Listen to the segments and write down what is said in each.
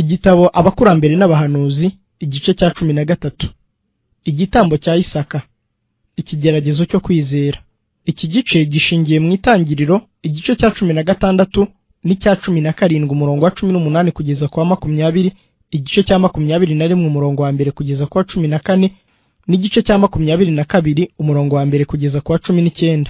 Igitabo Abakurambere n'Abahanuzi, igice cya 13. Igitambo cya Isaka. Ikigeragezo cyo kwizera. Iki gice gishingiye mu Itangiriro, igice cya 16 n'icya 17 umurongo wa 18 kugeza kwa 20, igice cya 21 umurongo wa 1 kugeza kwa 14, n'igice cya 22 umurongo wa 1 kugeza kwa 19.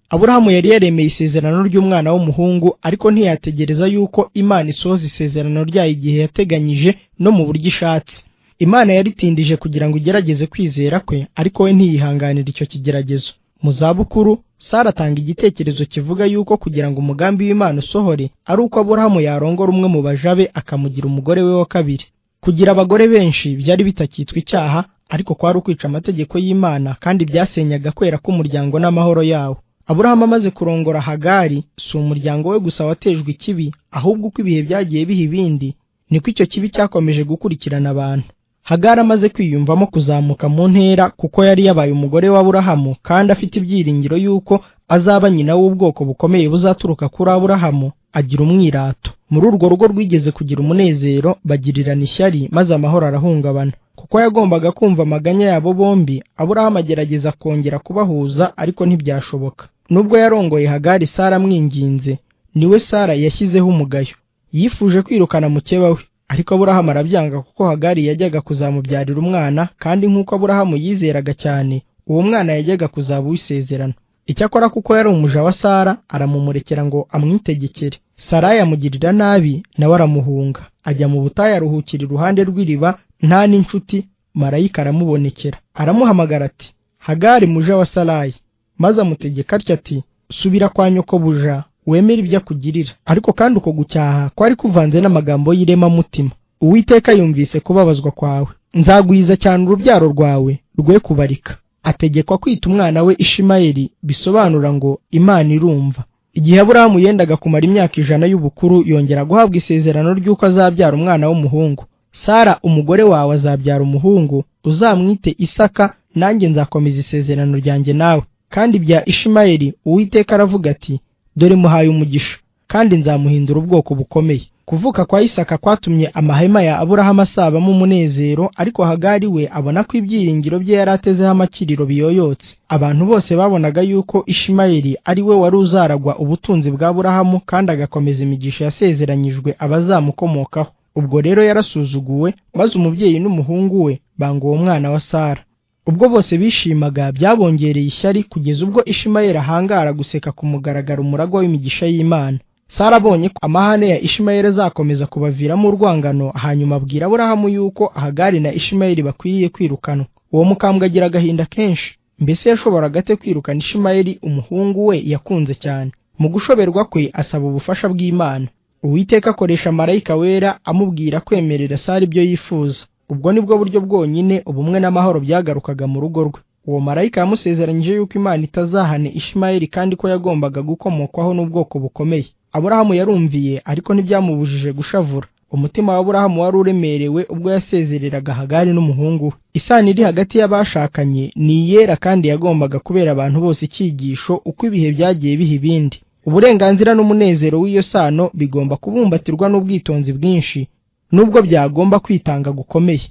Aburahamu yari yaremeye isezerano ry'umwana w'umuhungu, ariko ntiyategereza yuko Imana isohoza isezerano ryayo igihe yateganyije no mu buryo ishatse. Imana yaritindije kugira ngo igerageze kwizera kwe, ariko we ntiyihanganira icyo kigeragezo. Mu zabukuru, Sara atanga igitekerezo kivuga yuko kugira ngo umugambi w'Imana usohore, ari uko Aburahamu yarongora umwe mu bajabe akamugira umugore we wa kabiri. Kugira abagore benshi byari bitakitwa icyaha, ariko kwari ukwica amategeko y'Imana, kandi byasenyaga kwera k'umuryango n'amahoro yawo. Aburahamu amaze kurongora Hagari, si umuryango we gusa watejwe ikibi, ahubwo uko ibihe byagiye biha ibindi, niko icyo kibi cyakomeje gukurikirana abantu. Hagari amaze kwiyumvamo kuzamuka mu ntera, kuko yari yabaye umugore wa Aburahamu, kandi afite ibyiringiro yuko azaba nyina w'ubwoko bukomeye buzaturuka kuri Aburahamu, agira umwirato. Muri urwo rugo rwigeze kugira umunezero, bagirirana ishyari, maze amahoro arahungabana. Kuko yagombaga kumva amaganya yabo bombi, Aburahamu agerageza kongera kubahuza, ariko ntibyashoboka. Nubwo yarongoye Hagari Sara amwinginze, niwe Sara yashyizeho umugayo. Yifuje kwirukana mukeba we, ariko Aburahamu arabyanga, kuko Hagari yajyaga kuzamubyarira umwana, kandi nk'uko Aburahamu yizeraga cyane, uwo mwana yajyaga kuzaba uw'isezerano. Icyakora kuko yari umuja wa Sara, aramumurekera ngo amwitegekere. Sarayi amugirira nabi, nawe aramuhunga, ajya mu butayu aruhukira iruhande rw'iriba, nta n'inshuti. Marayika aramubonekera, aramuhamagara ati, Hagari muja wa Sarayi. Maze amutegeka atya ati, subira kwa nyoko buja, wemere ibyo akugirira. Ariko kandi uko gucyaha kwari kuvanze n'amagambo y'irema mutima. Uwiteka yumvise kubabazwa kwawe, nzagwiza cyane urubyaro rwawe rwe kubarika. Ategekwa kwita umwana we Ishimayeli, bisobanura ngo Imana irumva. Igihe Aburahamu yendaga kumara imyaka 100 y'ubukuru, yongera guhabwa isezerano ry'uko azabyara umwana w'umuhungu. Sara umugore wawe azabyara umuhungu, uzamwite Isaka, nanjye nzakomeza isezerano ryanjye nawe. Kandi bya Ishimayeli, Uwiteka aravuga ati, dore muhaye umugisha, kandi nzamuhindura ubwoko bukomeye. Kuvuka kwa Isaka kwatumye amahema ya Aburahamu asabamo umunezero, ariko Hagari we abona ko ibyiringiro bye yari atezeho amakiriro biyoyotse. Abantu bose babonaga yuko Ishimayeli ari we wari uzaragwa ubutunzi bwa Aburahamu, kandi agakomeza imigisha yasezeranyijwe abazamukomokaho. Ubwo rero yarasuzuguwe, maze umubyeyi n'umuhungu we banga uwo mwana wa Sara. Ubwo bose bishimaga, byabongereye ishyari, kugeza ubwo Ishimayeli ahangara guseka ku mugaragaro umuragwa w'imigisha y'Imana. Sara abonye ko amahane ya Ishimayeli azakomeza kubaviramo urwangano, hanyuma abwira Aburahamu yuko Hagari na Ishimayeli bakwiriye kwirukanwa. Uwo mukambwe agira agahinda kenshi. Mbese yashoboraga ate kwirukana Ishimayeli, umuhungu we yakunze cyane? Mu gushoberwa kwe asaba ubufasha bw'Imana. Uwiteka akoresha marayika wera amubwira kwemerera Sara ibyo yifuza. Ubwo nibwo buryo bwonyine ubumwe n'amahoro byagarukaga mu rugo rwe. Uwo marayika yamusezeranyije yuko Imana itazahane Ishimayeli, kandi ko yagombaga gukomokwaho n'ubwoko bukomeye. Aburahamu yarumviye, ariko ntibyamubujije gushavura. Umutima wa Aburahamu wari uremerewe ubwo yasezereraga Hagari n'umuhungu we. Isano iri hagati y'abashakanye ni iyera, kandi yagombaga kubera abantu bose icyigisho uko ibihe byagiye biha ibindi. Uburenganzira n'umunezero w'iyo sano bigomba kubumbatirwa n'ubwitonzi bwinshi, nubwo byagomba kwitanga gukomeye.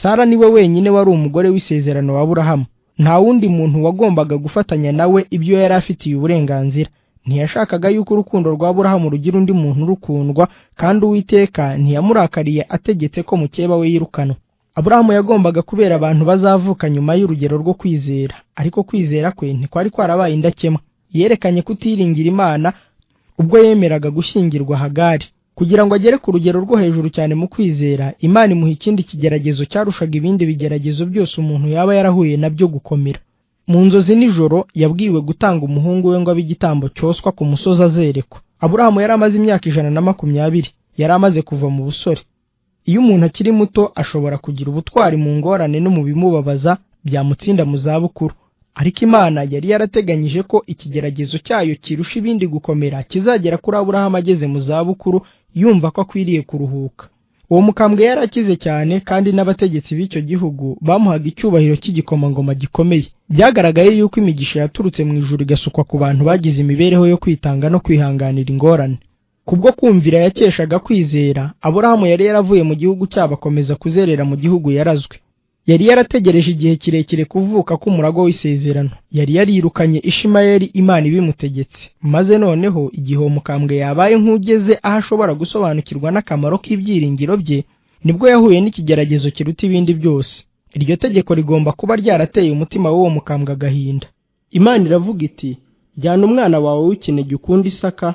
Sara niwe wenyine wari umugore w'isezerano wa Aburahamu. Nta wundi muntu wagombaga gufatanya nawe ibyo yari afitiye uburenganzira. Ntiyashakaga yuko urukundo rwa Aburahamu rugira undi muntu rukundwa, kandi Uwiteka ntiyamurakariye ategetse ko mukeba we yirukanwa. Aburahamu yagombaga kubera abantu bazavuka nyuma y'urugero rwo kwizera, ariko kwizera kwe ntikwari kwarabaye indakemwa. Yerekanye kutiringira Imana ubwo yemeraga gushyingirwa Hagari. Kugira ngo agere ku rugero rwo hejuru cyane mu kwizera, Imana imuha ikindi kigeragezo cyarushaga ibindi bigeragezo byose umuntu yaba yarahuye nabyo gukomera. Mu nzozi nijoro yabwiwe gutanga umuhungu we ngo abe igitambo cyoswa ku musozi azerekwa. Aburahamu yari amaze imyaka 120, yari amaze kuva mu busore. Iyo umuntu akiri muto ashobora kugira ubutwari mu ngorane no mu bimubabaza, byamutsinda mu zabukuru. Ariko Imana yari yarateganyije ko ikigeragezo cyayo kirusha ibindi gukomera kizagera kuri Aburahamu ageze mu zabukuru, yumva ko akwiriye kuruhuka. Uwo mukambwe yari akize cyane, kandi n'abategetsi b'icyo gihugu bamuhaga icyubahiro cy'igikomangoma gikomeye. Byagaragaye yuko imigisha yaturutse mu ijuru igasukwa ku bantu bagize imibereho yo kwitanga no kwihanganira ingorane. Kubwo kumvira yakeshaga kwizera, Aburahamu yari yaravuye mu gihugu cyabo akomeza kuzerera mu gihugu yarazwe. Yari yarategereje igihe kirekire kuvuka k'umurago w'isezerano. Yari yarirukanye Ishimayeli Imana ibimutegetse. Maze noneho igihe uwo mukambwe yabaye nk'ugeze aho ashobora gusobanukirwa n'akamaro k'ibyiringiro bye, nibwo yahuye n'ikigeragezo kiruta ibindi byose. Iryo tegeko rigomba kuba ryarateye umutima w'uwo mukambwe agahinda. Imana iravuga iti, jyana umwana wawe w'ikinege ukunda Isaka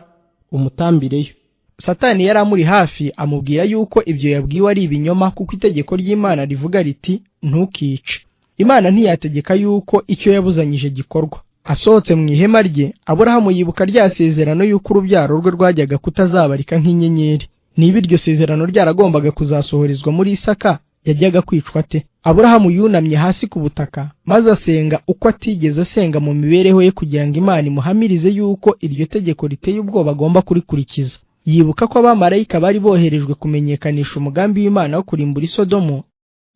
umutambireyo. Satani yari amuri hafi amubwira yuko ibyo yabwiwe ari ibinyoma, kuko itegeko ry'Imana rivuga riti ntukice. Imana ntiyategeka yuko icyo yabuzanyije gikorwa. Asohotse mu ihema rye, Aburahamu yibuka rya sezerano yuko urubyaro rwe rwajyaga kutazabarika nk'inyenyeri. Niba iryo sezerano ryaragombaga kuzasohorezwa muri Isaka, yajyaga kwicwa ate? Aburahamu yunamye hasi ku butaka, maze asenga uko atigeze asenga mu mibereho ye, kugira ngo Imana imuhamirize yuko iryo tegeko riteye ubwoba agomba kurikurikiza. Yibuka ko abamarayika bari boherejwe kumenyekanisha umugambi w'Imana wo kurimbura Sodomu,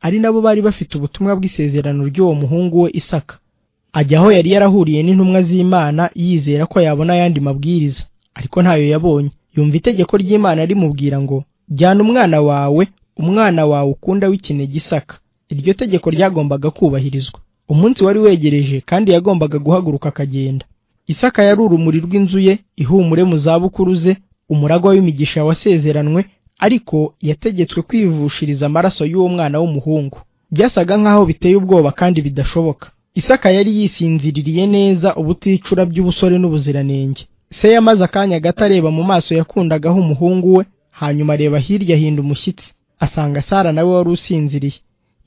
ari nabo bari bafite ubutumwa bw'isezerano ry'uwo muhungu we Isaka. Ajya aho yari yarahuriye n'intumwa z'Imana yizera ko yabona ayandi mabwiriza, ariko ntayo yabonye. Yumva itegeko ry'Imana rimubwira ngo, jyana umwana wawe ukunda w'ikinege Isaka. Iryo tegeko ryagombaga kubahirizwa. Umunsi wari wegereje kandi yagombaga guhaguruka akagenda. Isaka yari urumuri rw'inzu ye, ihumure mu zabukuru ze, umuragwa w'imigisha wasezeranwe, ariko yategetswe kwivushiriza amaraso y'uwo mwana w'umuhungu. Byasaga nk'aho biteye ubwoba kandi bidashoboka. Isaka yari yisinziririye neza ubuticura by'ubusore n'ubuziranenge. Se yamaze akanya gato areba mu maso yakundagaho umuhungu we, hanyuma areba hirya ahinda umushyitsi, asanga Sara nawe wari usinziriye.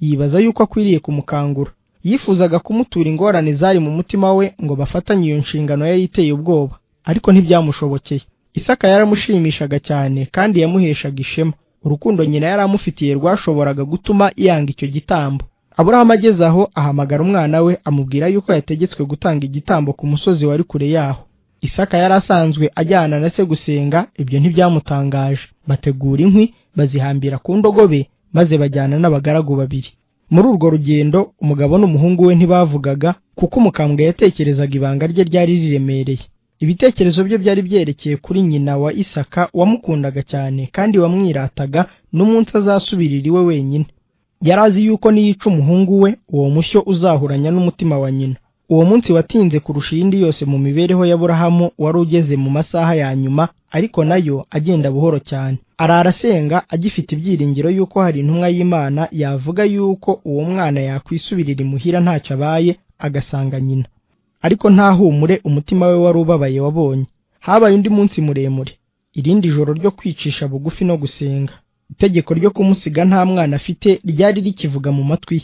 Yibaza yuko akwiriye kumukangura. Yifuzaga kumutura ingorane zari mu mutima we ngo bafatanye iyo nshingano yari iteye ubwoba, ariko ntibyamushobokeye. Isaka yaramushimishaga cyane kandi yamuheshaga ishema. Urukundo nyina yari amufitiye rwashoboraga gutuma yanga icyo gitambo. Aburahamu ageze aho ahamagara umwana we, amubwira yuko yategetswe gutanga igitambo ku musozi wari kure yaho. Isaka yari asanzwe ajyana na se gusenga, ibyo ntibyamutangaje. Bategura inkwi, bazihambira ku ndogobe, maze bajyana n'abagaragu babiri. Muri urwo rugendo umugabo n'umuhungu we ntibavugaga, kuko umukambwe yatekerezaga ibanga rye ryari riremereye. Ibitekerezo bye byari byerekeye kuri nyina wa Isaka wamukundaga cyane kandi wamwirataga n'umunsi azasubirira iwe wenyine. Yari azi yuko niyica umuhungu we, uwo mushyo uzahuranya n'umutima wa nyina. Uwo munsi watinze kurusha iyindi yose mu mibereho ya Aburahamu, wari ugeze mu masaha ya nyuma, ariko nayo agenda buhoro cyane. Arara asenga agifite ibyiringiro yuko hari intumwa y'Imana yavuga yuko uwo mwana yakwisubirira imuhira ntacyo abaye, agasanga nyina. Ariko nta humure umutima we wari ubabaye wabonye. Habaye undi munsi muremure, irindi joro ryo kwicisha bugufi no gusenga. Itegeko ryo kumusiga nta mwana afite ryari rikivuga mu matwi ye.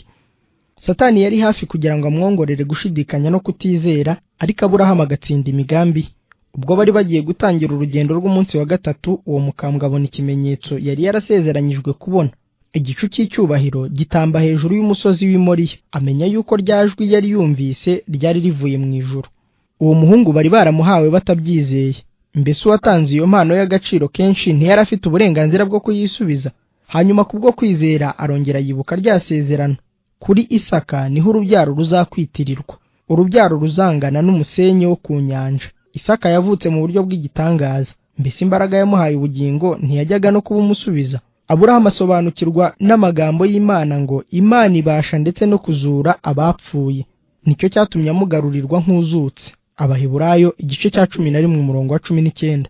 Satani yari hafi kugira ngo amwongorere gushidikanya no kutizera, ariko Aburahamu agatsinda imigambi. Ubwo bari bagiye gutangira urugendo rw'umunsi wa gatatu, uwo mukambwe abona ikimenyetso yari yarasezeranyijwe kubona. Igicu cy'icyubahiro gitamba hejuru y'umusozi w'i Moriya. Amenya yuko ryajwi yari yumvise ryari rivuye mu ijuru. Uwo muhungu bari baramuhawe batabyizeye. Mbese uwatanze iyo mpano y'agaciro kenshi ntiyari afite uburenganzira bwo kuyisubiza? Hanyuma kubwo kwizera arongera yibuka rya sezerano. Kuri Isaka niho urubyaro ruzakwitirirwa. Urubyaro ruzangana n'umusenyi wo ku nyanja. Isaka yavutse mu buryo bw'igitangaza. Mbese imbaraga yamuhaye ubugingo ntiyajyaga no kubumusubiza? Aburahamu asobanukirwa n'amagambo y'Imana ngo Imana ibasha ndetse no kuzura abapfuye. Nicyo cyatumye amugarurirwa nk'uzutse. Abaheburayo igice cya 11 umurongo wa 19.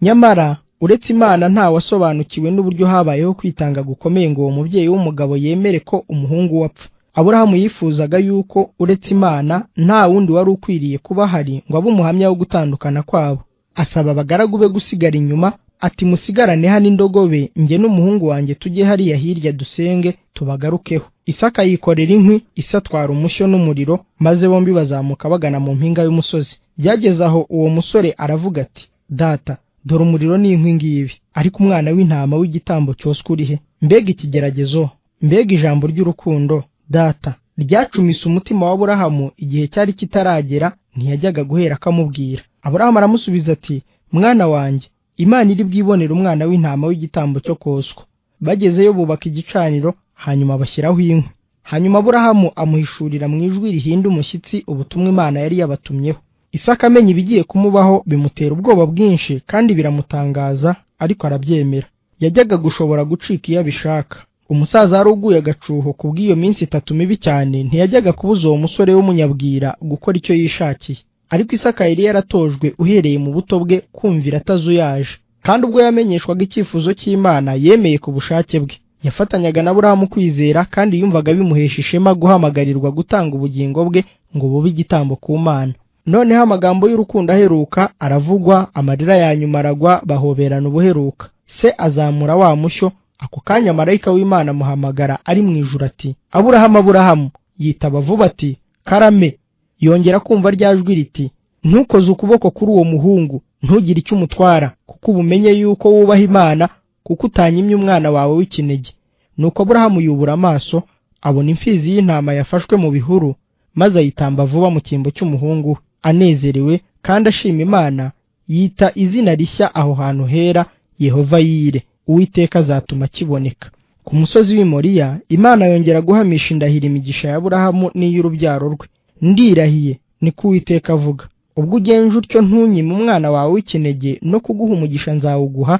Nyamara uretse Imana nta wasobanukiwe n'uburyo habayeho kwitanga gukomeye ngo uwo mubyeyi w'umugabo yemere ko umuhungu wapfa. Aburahamu yifuzaga yuko uretse Imana nta wundi wari ukwiriye kuba hari ngo abe umuhamya wo gutandukana kwabo. Asaba abagaragu be gusigara inyuma, ati musigarane hano indogobe, njye n'umuhungu wanjye tujye hariya hirya dusenge tubagarukeho. Isaka yikorera inkwi, isatwara umushyo n'umuriro, maze bombi bazamuka bagana mu mpinga y'umusozi. Byageze aho uwo musore aravuga ati, data, dore umuriro n'inkwi ngibi, ariko umwana w'intama w'igitambo cyoswa uri he? Mbega ikigeragezo, mbega ijambo ry'urukundo, data, ryacumise umutima wa Aburahamu igihe cyari kitaragera, ntiyajyaga guhera akamubwira. Aburahamu aramusubiza ati, mwana wanjye, Imana iri bwibonera umwana w'intama w'igitambo cyo koswa. Bagezeyo bubaka igicaniro, hanyuma bashyiraho inkwi. Hanyuma Aburahamu amuhishurira mu ijwi rihinda umushyitsi ubutumwa Imana yari yabatumyeho. Isaka amenya ibigiye kumubaho bimutera ubwoba bwinshi kandi biramutangaza, ariko arabyemera. Yajyaga gushobora gucika iyo abishaka. Umusaza wari uguye agacuho kubw'iyo minsi 3 mibi cyane ntiyajyaga kubuza uwo musore w'umunyabwira gukora icyo yishakiye. Ariko Isaka yari yaratojwe uhereye mu buto bwe kumvira atazuyaje, kandi ubwo yamenyeshwaga icyifuzo cy'Imana yemeye ku bushake bwe. Yafatanyaga na Aburahamu kwizera kandi yumvaga bimuhesha ishema guhamagarirwa gutanga ubugingo bwe ngo bube igitambo ku Mana. Noneho amagambo y'urukundo aheruka aravugwa, amarira ya nyuma aragwa, bahoberana ubuheruka. Se azamura wa mushyo. Ako kanya marayika w'Imana amuhamagara ari mu ijuru ati, Aburahamu, Aburahamu. Yitaba vuba ati, Karame. Yongera kumva rya jwi riti, ntukoze ukuboko kuri uwo muhungu, ntugire icyo umutwara, kuko ubumenye yuko wubaha Imana, kuko utanyimye umwana wawe w'ikinege. Nuko Aburahamu yubura amaso, abona imfizi y'intama yafashwe mu bihuru, maze ayitamba vuba mu cyimbo cy'umuhungu. Anezerewe kandi ashima Imana, yita izina rishya aho hantu hera Yehova Yire, Uwiteka azatuma kiboneka. Ku musozi w'i Moriya, Imana yongera guhamisha indahiro imigisha ya Aburahamu n'iy'urubyaro rwe. Ndirahiye, niko Uwiteka avuga, ubwo ugenje utyo ntunyime umwana wawe w'ikinege, no kuguha umugisha nzawuguha,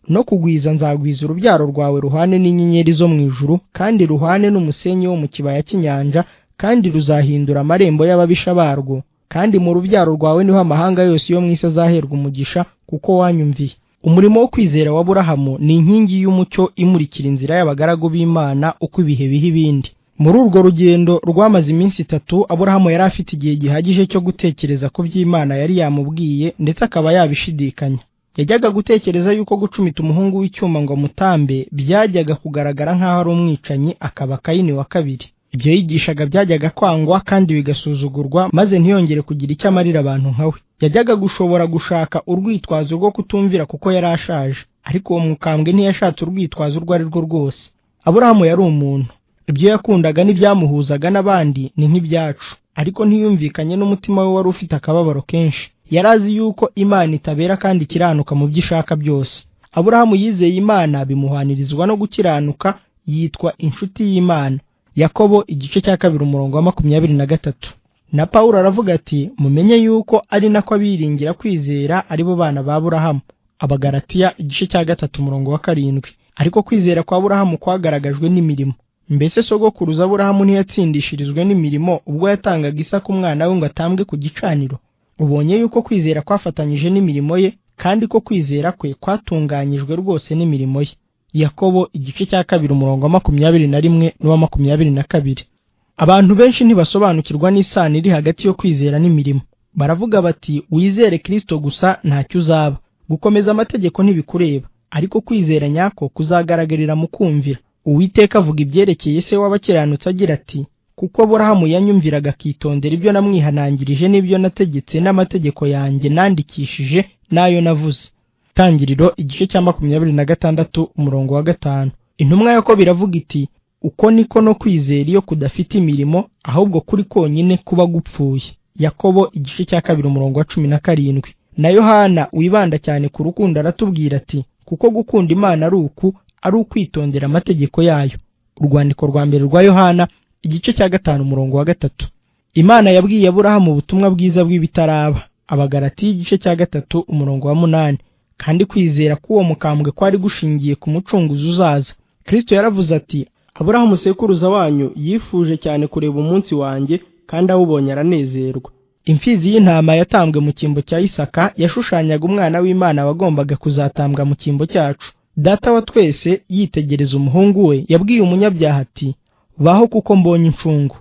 no kugwiza nzagwiza urubyaro rwawe ruhane n'inyenyeri zo mu ijuru, kandi ruhane n'umusenyi wo mu kibaya cy'inyanja, kandi ruzahindura amarembo y'ababisha barwo, kandi mu rubyaro rwawe niho amahanga yose yo mu isi azaherwa umugisha, kuko wanyumviye. Umurimo wo kwizera wa Aburahamu ni inkingi y'umucyo imurikira inzira y'abagaragu b'Imana uko ibihe biha ibindi. Muri urwo rugendo rwamaze iminsi 3, Aburahamu yari afite igihe gihagije cyo gutekereza ku by'Imana yari yamubwiye, ndetse akaba yabishidikanya. Yajyaga gutekereza yuko gucumita umuhungu w'icyuma ngo mutambe byajyaga kugaragara nk'aho ari umwicanyi, akaba Kayini wa kabiri. Ibyo yigishaga byajyaga kwangwa kandi bigasuzugurwa, maze ntiyongere kugira icyo amarira abantu nkawe. Yajyaga gushobora gushaka urwitwazo rwo kutumvira kuko yari ashaje, ariko uwo mukambwe ntiyashatse urwitwazo urwo ari rwo rwose. Aburahamu yari umuntu. Ibyo yakundaga n'ibyamuhuzaga n'abandi ni nk'ibyacu, ariko ntiyumvikanye n'umutima we wari ufite akababaro kenshi. Yari azi yuko Imana itabera kandi ikiranuka mu byo ishaka byose. Aburahamu yizeye Imana bimuhanirizwa no gukiranuka, yitwa inshuti y'Imana. Yakobo igice cya 2 umurongo wa 23. Na Pawulo aravuga ati, mumenye yuko ari nako abiringira kwizera ari bo bana ba Aburahamu. Abagalatiya igice cya 3 umurongo wa 7. Ariko kwizera kwa Aburahamu kwagaragajwe n'imirimo. Mbese sogokuruza Aburahamu ntiyatsindishirizwe n'imirimo ubwo yatangaga Isaka umwana we ngo atambwe ku gicaniro? Ubonye yuko kwizera kwafatanyije n'imirimo ye, kandi ko kwizera kwe kwatunganyijwe rwose n'imirimo ye. Yakobo igice cya 2 umurongo wa 21 n'uwa 22. Abantu benshi ntibasobanukirwa n'isano iri hagati yo kwizera n'imirimo. Baravuga bati, wizere Kristo gusa ntacyo uzaba, gukomeza amategeko ntibikureba, ariko kwizera nyako kuzagaragarira mu kumvira. Uwiteka avuga ibyerekeye se w'abakiranutsi agira ati, kuko Aburahamu yanyumviraga akitondera ibyo namwihanangirije n'ibyo nategetse n'amategeko yanjye nandikishije n'ayo navuze. Tangiriro igice cya 26 umurongo wa 5. Intumwa Yakobo iravuga iti, uko niko no kwizera iyo kudafite imirimo, ahubwo kuri konyine kuba gupfuye. Yakobo igice cya 2 umurongo wa 17. Na Yohana wibanda cyane ku rukundo aratubwira ati, kuko gukunda Imana ari ukwitondera amategeko yayo. Urwandiko rwa mbere rwa Yohana igice cya 5 umurongo wa 3. Imana yabwiye Aburahamu ubutumwa bwiza bw'ibitaraba. Abagalatiya igice cya 3 umurongo wa 8. Kandi kwizera k'uwo mukambwe kwari gushingiye ku mucunguzi uzaza. Kristo yaravuze ati, Aburahamu sekuruza wanyu yifuje cyane kureba umunsi wanjye, kandi awubonye aranezerwa. Imfizi y'intama yatambwe mu cyimbo cya Isaka yashushanyaga umwana w'Imana wagombaga kuzatambwa mu cyimbo cyacu. Data wa twese yitegereza umuhungu we yabwiye umunyabyaha ati, baho kuko mbonye incungu.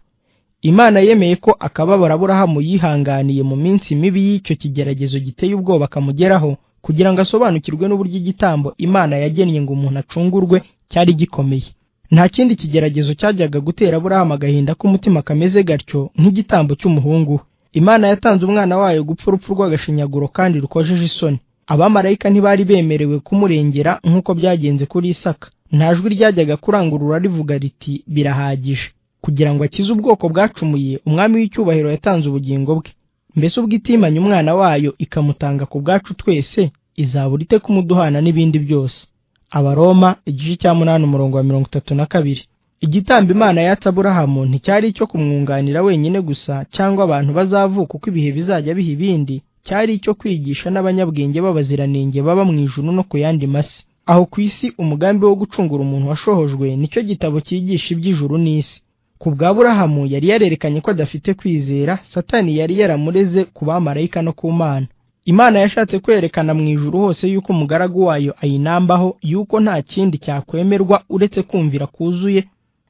Imana yemeye ko akababara Aburahamu yihanganiye mu minsi mibi y'icyo kigeragezo giteye ubwoba kamugeraho, kugira ngo asobanukirwe n'uburyo igitambo Imana yagennye ngo umuntu acungurwe cyari gikomeye. Nta kindi kigeragezo cyajyaga gutera Aburahamu agahinda k'umutima kameze gatyo nk'igitambo cy'umuhungu. Imana yatanze umwana wayo gupfa urupfu rw'agashinyaguro kandi rukojeje isoni. Abamarayika ntibari bemerewe kumurengera nk'uko byagenze kuri Isaka. Nta jwi ryajyaga kurangurura rivuga riti birahagije. Kugira ngo akize ubwoko bwacumuye, umwami w'icyubahiro yatanze ubugingo bwe. Mbese ubwo itimanye umwana wayo ikamutanga ku bwacu twese, izabura ite kumuduhana n'ibindi byose? Abaroma igice cya 8 umurongo wa 32. Igitambo Imana yatse Aburahamu nticyari icyo kumwunganira wenyine gusa cyangwa abantu bazavuka uko ibihe bizajya biha ibindi, cyari icyo kwigisha n'abanyabwenge b'abaziranenge baba mu ijuru no ku yandi masi. Aho ku isi umugambi wo gucungura umuntu washohojwe nicyo gitabo cyigisha iby'ijuru n'isi. Ku bwa Aburahamu yari yarerekanye ko adafite kwizera, Satani yari yaramureze ku bamarayika no ku Mana. Imana yashatse kwerekana mu ijuru hose yuko umugaragu wayo ayinambaho, yuko nta kindi cyakwemerwa uretse kumvira kuzuye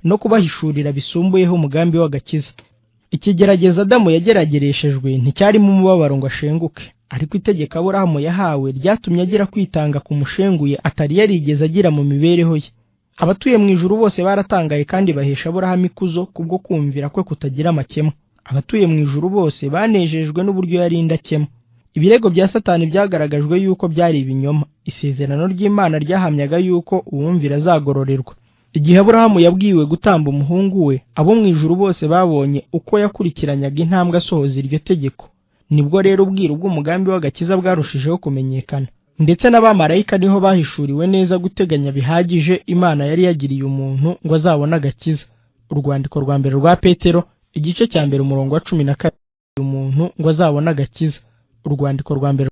no kubahishurira bisumbuyeho umugambi w'agakiza. Ikigeragezo Adamu yageragereshejwe nticyarimo umubabaro ngo ashenguke, ariko itegeko Aburahamu yahawe ryatumye agira kwitanga kumushenguye atari yarigeze agira mu mibereho ye. Abatuye mu ijuru bose baratangaye kandi bahesha Aburahamu ikuzo kubwo kumvira kwe kutagira amakemwa. Abatuye mu ijuru bose banejejwe n'uburyo yari indakemwa. Ibirego bya Satani byagaragajwe yuko byari ibinyoma. Isezerano ry'Imana ryahamyaga yuko uwumvira azagororerwa. Igihe Aburahamu yabwiwe gutamba umuhungu we, abo mu ijuru bose babonye uko yakurikiranyaga intambwe asohoza iryo tegeko. Nibwo rero ubwiru bw'umugambi w'agakiza bwarushijeho kumenyekana, ndetse n'abamarayika niho bahishuriwe neza guteganya bihagije Imana yari yagiriye umuntu ngo azabone agakiza. Urwandiko rwa mbere rwa Petero, igice cya mbere umurongo wa 12. Umuntu ngo azabone agakiza. Urwandiko rwa mbere